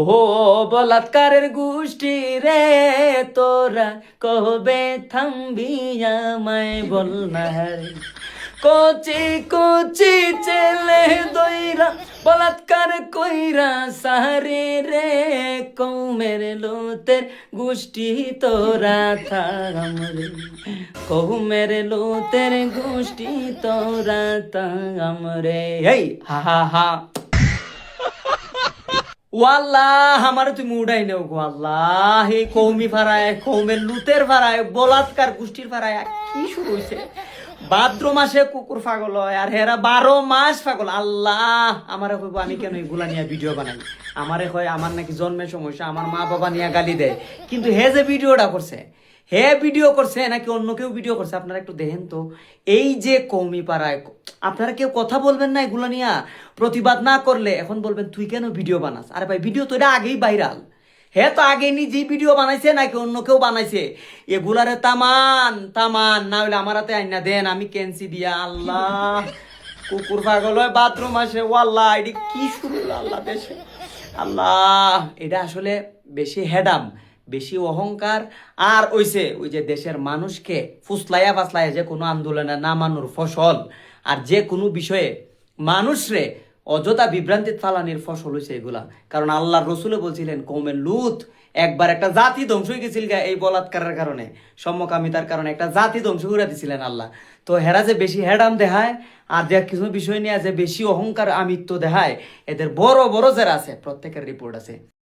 ও বলাৎকারের গোষ্ঠী রে, তোরা কবে থামবি আমায় বল না রে। কচি কচি ছেলে দইরা বলাৎকার কইরা সারে রে, কৌমের লোতের গোষ্ঠী তোরা থাম রে, কৌমের লোতের গোষ্ঠী তোরা থাম রে। এই হা হা হা। ওয়াল্লাহ আমার তুমি উড়াই নেও গো আল্লাহ, এই কৌমি ফারায়, কৌমের লুতের ফারায়, বলাৎকার গোষ্ঠীর ফারায় কি শুরু হয়েছে। ভাদ্র মাসে কুকুর পাগল হয় আর হেরা 12 মাস পাগল। আল্লাহ আমারে কইব আমি কেন এগুলা নিয়ে ভিডিও বানাই, আমারে কয় আমার নাকি জন্মের সমস্যা, আমার মা বাবা নিয়ে গালি দেয়। কিন্তু হে যে ভিডিওটা করছে, হে ভিডিও করছে নাকি অন্য কেউ ভিডিও করছে আপনারা একটু দেখেন তো। এই যে কৌমি পাড়ায় আপনারা কেউ কথা বলবেন না এগুলো নিয়ে, প্রতিবাদ না করলে এখন বলবেন তুই কেন ভিডিও বানাস। আরে ভাই ভিডিও তো এটা আগেই ভাইরাল, হ্যাঁ তো আগে নিজেই ভিডিও বানাইছে নাকি অন্য কেউ বানাইছে। এগুলারে তামান তামান, না হলে আমার হাতে আইনা দেন, আমি কেনসি দিয়া। আল্লাহ কুকুর পাগল হয় বাথরুম আসে। ও আল্লাহ এটি কি শুরু হলো আল্লাহ দেশে। আল্লাহ এটা আসলে বেশি হেডাম, বেশি অহংকার। আর ওইছে ওই যে দেশের মানুষকে ফুসলাইয়া ফাসলাইয়া যে কোনো আন্দোলনে নামানোর ফসল, আর যে কোনো বিষয়ে মানুষরে অযথা বিভ্রান্তি ফালানির ফসল হয়েছে এগুলা। কারণ আল্লাহ রসুলে বলছিলেন কৌমের লুত একবার একটা জাতি ধ্বংস হয়ে গেছিল এই বলাৎকারের কারণে, সমকামিতার কারণে একটা জাতি ধ্বংস করে দিছিলেন আল্লাহ। তো হেরা যে বেশি হেডাম দেখায় আর যে কিছু বিষয় নিয়ে যে বেশি অহংকার আমিত্ব দেখায়, এদের বড় বড় যারা আছে প্রত্যেকের রিপোর্ট আছে।